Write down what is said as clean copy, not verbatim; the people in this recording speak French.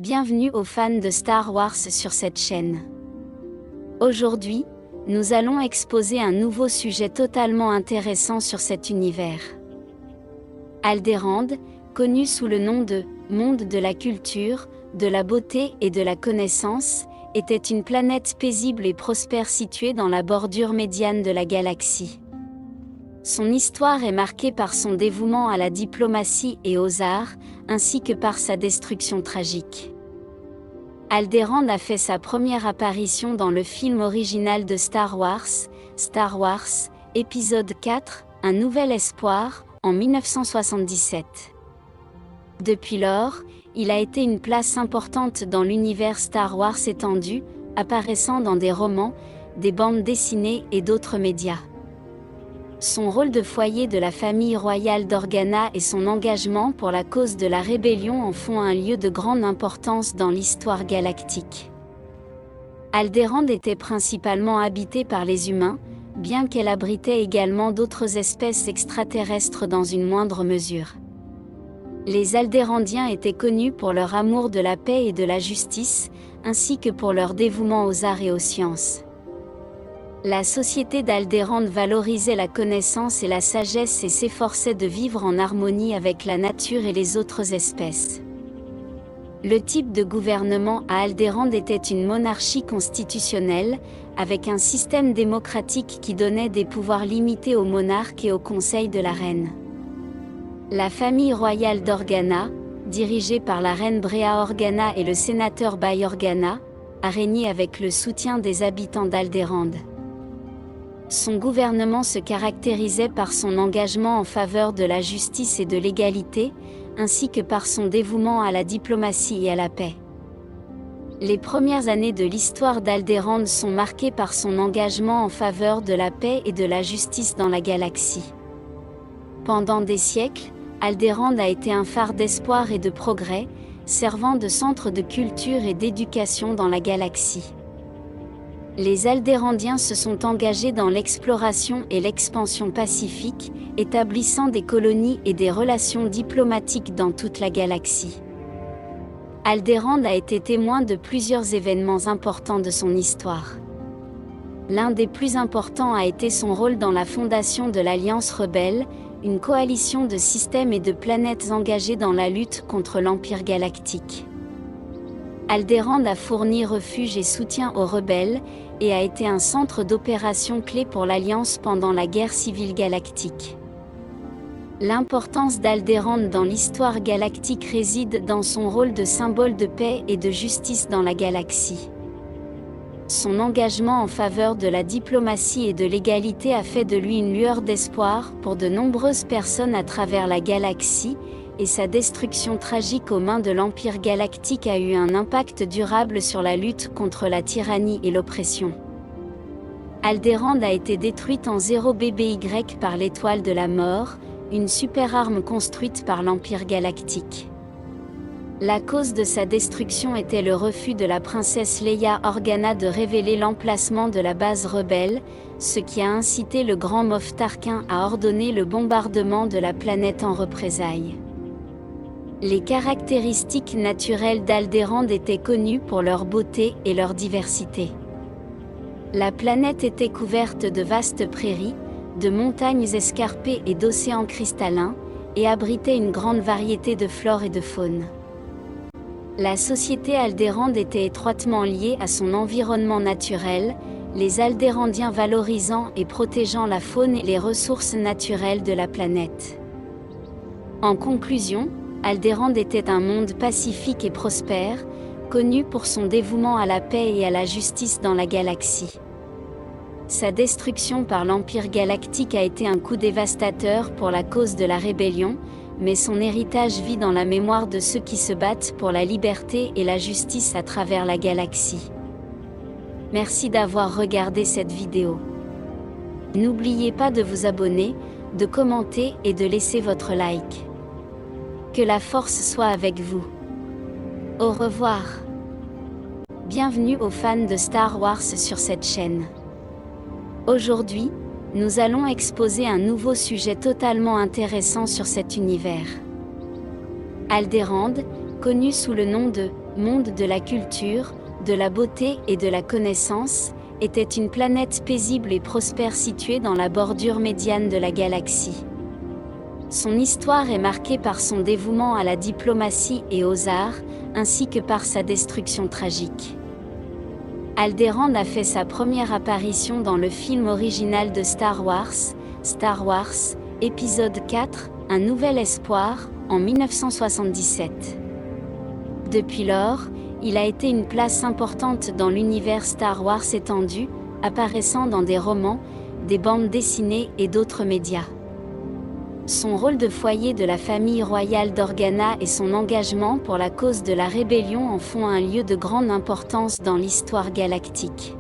Bienvenue aux fans de Star Wars sur cette chaîne. Aujourd'hui, nous allons exposer un nouveau sujet totalement intéressant sur cet univers. Alderaan, connu sous le nom de « monde de la culture, de la beauté et de la connaissance », était une planète paisible et prospère située dans la bordure médiane de la galaxie. Son histoire est marquée par son dévouement à la diplomatie et aux arts, ainsi que par sa destruction tragique. Alderaan a fait sa première apparition dans le film original de Star Wars, épisode 4, Un nouvel espoir, en 1977. Depuis lors, il a été une place importante dans l'univers Star Wars étendu, apparaissant dans des romans, des bandes dessinées et d'autres médias. Son rôle de foyer de la famille royale d'Organa et son engagement pour la cause de la rébellion en font un lieu de grande importance dans l'histoire galactique. Alderaan était principalement habitée par les humains, bien qu'elle abritait également d'autres espèces extraterrestres dans une moindre mesure. Les Alderaandiens étaient connus pour leur amour de la paix et de la justice, ainsi que pour leur dévouement aux arts et aux sciences. La société d'Alderaan valorisait la connaissance et la sagesse et s'efforçait de vivre en harmonie avec la nature et les autres espèces. Le type de gouvernement à Alderaan était une monarchie constitutionnelle, avec un système démocratique qui donnait des pouvoirs limités au monarque et au conseil de la reine. La famille royale d'Organa, dirigée par la reine Breha Organa et le sénateur Bail Organa, a régné avec le soutien des habitants d'Alderaan. Son gouvernement se caractérisait par son engagement en faveur de la justice et de l'égalité, ainsi que par son dévouement à la diplomatie et à la paix. Les premières années de l'histoire d'Alderaan sont marquées par son engagement en faveur de la paix et de la justice dans la galaxie. Pendant des siècles, Alderaan a été un phare d'espoir et de progrès, servant de centre de culture et d'éducation dans la galaxie. Les Alderaandiens se sont engagés dans l'exploration et l'expansion pacifique, établissant des colonies et des relations diplomatiques dans toute la galaxie. Alderaan a été témoin de plusieurs événements importants de son histoire. L'un des plus importants a été son rôle dans la fondation de l'Alliance rebelle, une coalition de systèmes et de planètes engagées dans la lutte contre l'Empire galactique. Alderaan a fourni refuge et soutien aux rebelles, et a été un centre d'opération clé pour l'Alliance pendant la guerre civile galactique. L'importance d'Alderaan dans l'histoire galactique réside dans son rôle de symbole de paix et de justice dans la galaxie. Son engagement en faveur de la diplomatie et de l'égalité a fait de lui une lueur d'espoir pour de nombreuses personnes à travers la galaxie, et sa destruction tragique aux mains de l'Empire galactique a eu un impact durable sur la lutte contre la tyrannie et l'oppression. Alderaan a été détruite en 0 BBY par l'étoile de la mort, une super-arme construite par l'Empire galactique. La cause de sa destruction était le refus de la princesse Leia Organa de révéler l'emplacement de la base rebelle, ce qui a incité le grand Moff Tarkin à ordonner le bombardement de la planète en représailles. Les caractéristiques naturelles d'Alderaan étaient connues pour leur beauté et leur diversité. La planète était couverte de vastes prairies, de montagnes escarpées et d'océans cristallins, et abritait une grande variété de flore et de faune. La société Alderaan était étroitement liée à son environnement naturel, les Alderaandiens valorisant et protégeant la faune et les ressources naturelles de la planète. En conclusion, Alderaan était un monde pacifique et prospère, connu pour son dévouement à la paix et à la justice dans la galaxie. Sa destruction par l'Empire galactique a été un coup dévastateur pour la cause de la rébellion, mais son héritage vit dans la mémoire de ceux qui se battent pour la liberté et la justice à travers la galaxie. Merci d'avoir regardé cette vidéo. N'oubliez pas de vous abonner, de commenter et de laisser votre like. Que la force soit avec vous. Au revoir. Bienvenue aux fans de Star Wars sur cette chaîne. Aujourd'hui, nous allons exposer un nouveau sujet totalement intéressant sur cet univers. Alderaan, connu sous le nom de monde de la culture, de la beauté et de la connaissance, était une planète paisible et prospère située dans la bordure médiane de la galaxie. Son histoire est marquée par son dévouement à la diplomatie et aux arts, ainsi que par sa destruction tragique. Alderaan a fait sa première apparition dans le film original de Star Wars, épisode 4, Un nouvel espoir, en 1977. Depuis lors, il a été une place importante dans l'univers Star Wars étendu, apparaissant dans des romans, des bandes dessinées et d'autres médias. Son rôle de foyer de la famille royale d'Organa et son engagement pour la cause de la rébellion en font un lieu de grande importance dans l'histoire galactique.